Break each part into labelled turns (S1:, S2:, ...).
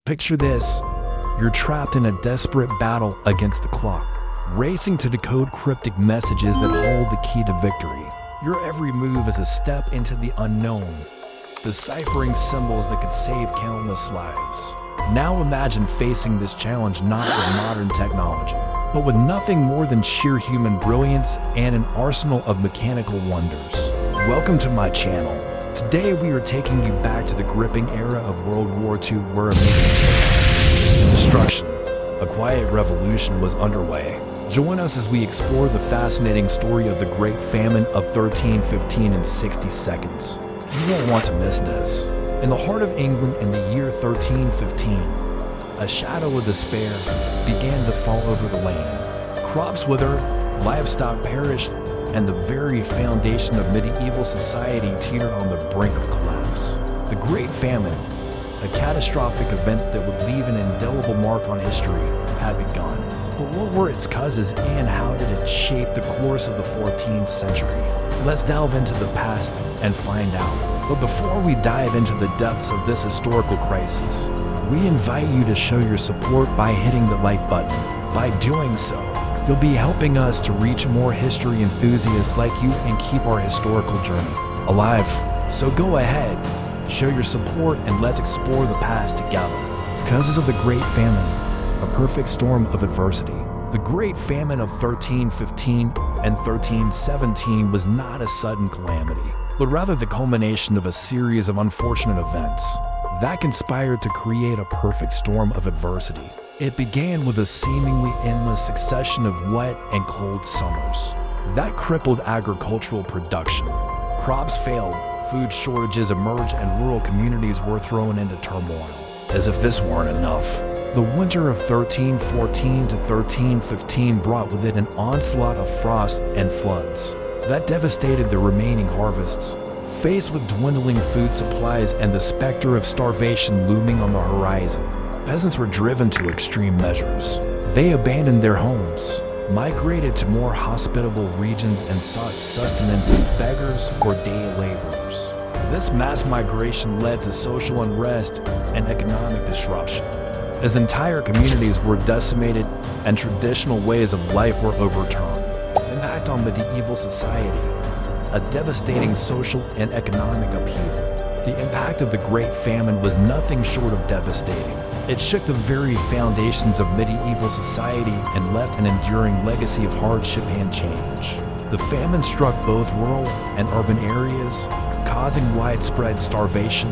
S1: Picture this. You're trapped in a desperate battle against the clock, racing to decode cryptic messages that hold the key to victory. Your every move is a step into the unknown, deciphering symbols that could save countless lives. Now imagine facing this challenge not with modern technology, but with nothing more than sheer human brilliance and an arsenal of mechanical wonders. Welcome to my channel. Today we are taking you back to the gripping era of World War II, where amidst chaos and destruction, a quiet revolution was underway. Join us as we explore the fascinating story of the Great Famine of 1315 in 60 seconds. You won't want to miss this. In the heart of England in the year 1315, a shadow of despair began to fall over the land. Crops withered, livestock perished, and the very foundation of medieval society teetered on the brink of collapse. The Great Famine, a catastrophic event that would leave an indelible mark on history, had begun. But what were its causes and how did it shape the course of the 14th century? Let's delve into the past and find out. But before we dive into the depths of this historical crisis, we invite you to show your support by hitting the like button. By doing so, you'll be helping us to reach more history enthusiasts like you and keep our historical journey alive. So go ahead, show your support, and let's explore the past together. Causes of the Great Famine, a perfect storm of adversity. The Great Famine of 1315 and 1317 was not a sudden calamity, but rather the culmination of a series of unfortunate events that conspired to create a perfect storm of adversity. It began with a seemingly endless succession of wet and cold summers that crippled agricultural production. Crops failed, food shortages emerged, and rural communities were thrown into turmoil. As if this weren't enough, the winter of 1314 to 1315 brought with it an onslaught of frost and floods that devastated the remaining harvests. Faced with dwindling food supplies and the specter of starvation looming on the horizon, peasants were driven to extreme measures. They abandoned their homes, migrated to more hospitable regions, and sought sustenance as beggars or day laborers. This mass migration led to social unrest and economic disruption, as entire communities were decimated and traditional ways of life were overturned. Impact on medieval society: a devastating social and economic upheaval. The impact of the Great Famine was nothing short of devastating. It shook the very foundations of medieval society and left an enduring legacy of hardship and change. The famine struck both rural and urban areas, causing widespread starvation,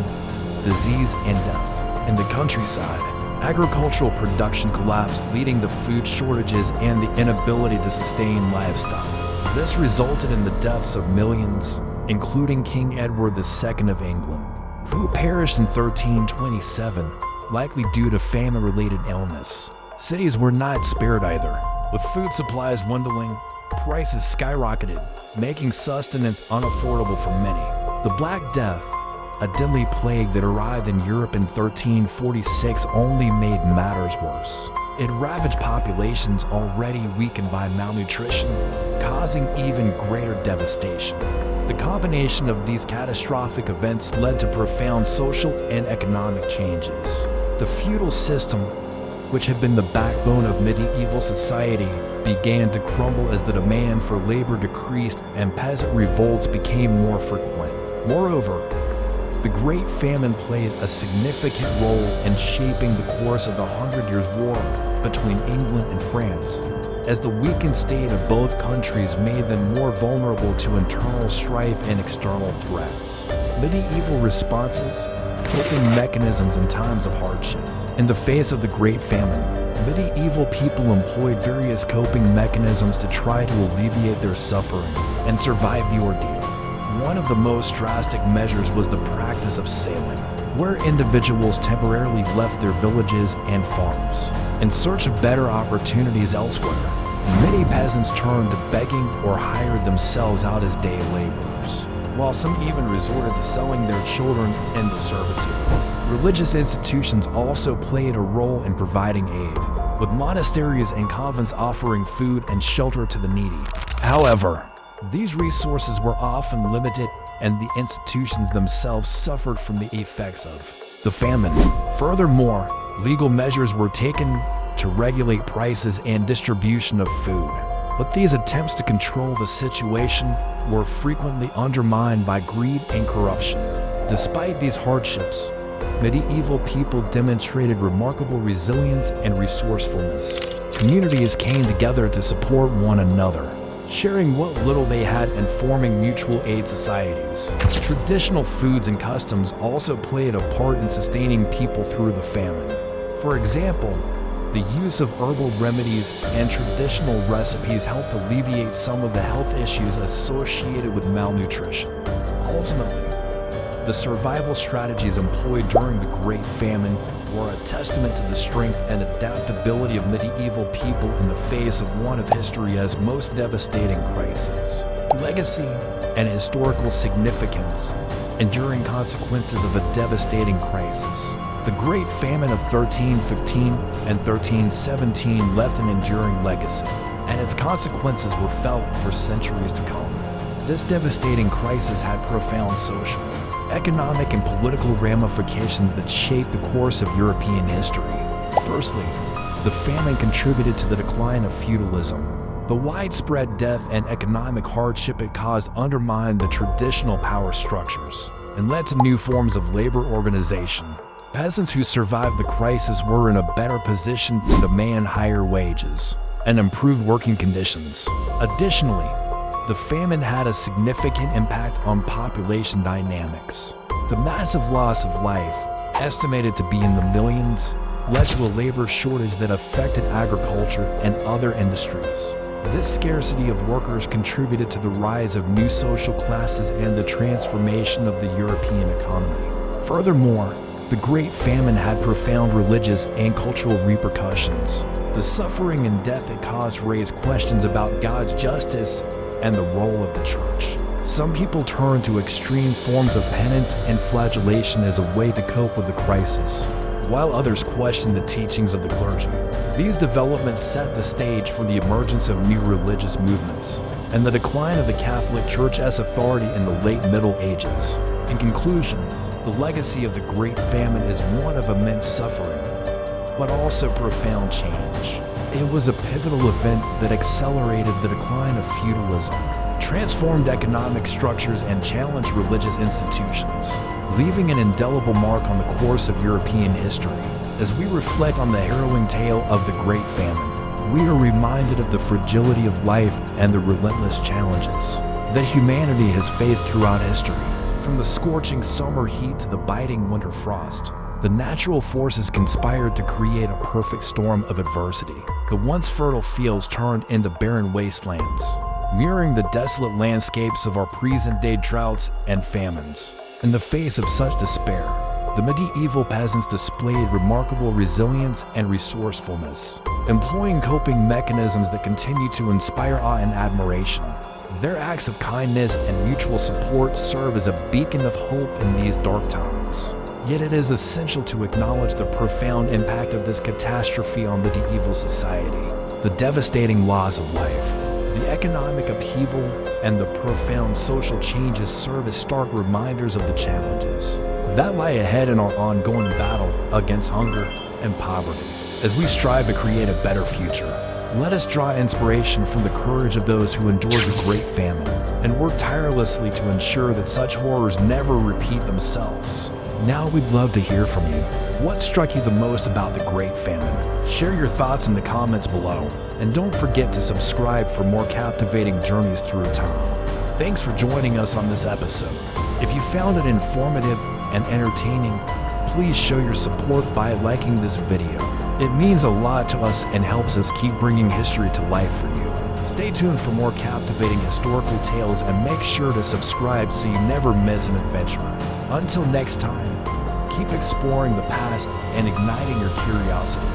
S1: disease, and death. In the countryside, agricultural production collapsed, leading to food shortages and the inability to sustain livestock. This resulted in the deaths of millions, including King Edward II of England, who perished in 1327, likely due to famine-related illness. Cities were not spared either, with food supplies dwindling, prices skyrocketed, making sustenance unaffordable for many. The Black Death, a deadly plague that arrived in Europe in 1346, only made matters worse. It ravaged populations already weakened by malnutrition, causing even greater devastation. The combination of these catastrophic events led to profound social and economic changes. The feudal system, which had been the backbone of medieval society, began to crumble as the demand for labor decreased and peasant revolts became more frequent. Moreover, the Great Famine played a significant role in shaping the course of the 100 Years' War between England and France, as the weakened state of both countries made them more vulnerable to internal strife and external threats. Medieval responses, coping mechanisms in times of hardship. In the face of the Great Famine, medieval people employed various coping mechanisms to try to alleviate their suffering and survive the ordeal. One of the most drastic measures was the practice of sailing, where individuals temporarily left their villages and farms in search of better opportunities elsewhere. Many peasants turned to begging or hired themselves out as day laborers, while some even resorted to selling their children into servitude. Religious institutions also played a role in providing aid, with monasteries and convents offering food and shelter to the needy. However, these resources were often limited, and the institutions themselves suffered from the effects of the famine. Furthermore, Legal measures were taken to regulate prices and distribution of food. But these attempts to control the situation were frequently undermined by greed and corruption. Despite these hardships, medieval people demonstrated remarkable resilience and resourcefulness. Communities came together to support one another, sharing what little they had and forming mutual aid societies. Traditional foods and customs also played a part in sustaining people through the famine. For example, the use of herbal remedies and traditional recipes helped alleviate some of the health issues associated with malnutrition. Ultimately, the survival strategies employed during the Great Famine were a testament to the strength and adaptability of medieval people in the face of one of history's most devastating crises. Legacy and historical significance. Enduring consequences of a devastating crisis. The Great Famine of 1315 and 1317 left an enduring legacy, and its consequences were felt for centuries to come. This devastating crisis had profound social, economic, and political ramifications that shaped the course of European history. Firstly, the famine contributed to the decline of feudalism. The widespread death and economic hardship it caused undermined the traditional power structures and led to new forms of labor organization. Peasants who survived the crisis were in a better position to demand higher wages and improved working conditions. Additionally, the famine had a significant impact on population dynamics. The massive loss of life, estimated to be in the millions, led to a labor shortage that affected agriculture and other industries. This scarcity of workers contributed to the rise of new social classes and the transformation of the European economy. Furthermore, the Great Famine had profound religious and cultural repercussions. The suffering and death it caused raised questions about God's justice and the role of the church. Some people turned to extreme forms of penance and flagellation as a way to cope with the crisis, while others questioned the teachings of the clergy. These developments set the stage for the emergence of new religious movements and the decline of the Catholic Church as authority in the late Middle Ages. In conclusion, the legacy of the Great Famine is one of immense suffering, but also profound change. It was a pivotal event that accelerated the decline of feudalism, transformed economic structures, and challenged religious institutions, leaving an indelible mark on the course of European history. As we reflect on the harrowing tale of the Great Famine, we are reminded of the fragility of life and the relentless challenges that humanity has faced throughout history. From the scorching summer heat to the biting winter frost, the natural forces conspired to create a perfect storm of adversity. The once fertile fields turned into barren wastelands, mirroring the desolate landscapes of our present-day droughts and famines. In the face of such despair, the medieval peasants displayed remarkable resilience and resourcefulness, employing coping mechanisms that continue to inspire awe and admiration. Their acts of kindness and mutual support serve as a beacon of hope in these dark times. Yet it is essential to acknowledge the profound impact of this catastrophe on medieval society. The devastating loss of life, the economic upheaval, and the profound social changes serve as stark reminders of the challenges that lie ahead in our ongoing battle against hunger and poverty. As we strive to create a better future, let us draw inspiration from the courage of those who endured the Great Famine and work tirelessly to ensure that such horrors never repeat themselves. Now we'd love to hear from you. What struck you the most about the Great Famine? Share your thoughts in the comments below, and don't forget to subscribe for more captivating journeys through time. Thanks for joining us on this episode. If you found it informative and entertaining, please show your support by liking this video. It means a lot to us and helps us keep bringing history to life for you. Stay tuned for more captivating historical tales and make sure to subscribe so you never miss an adventure. Until next time, keep exploring the past and igniting your curiosity.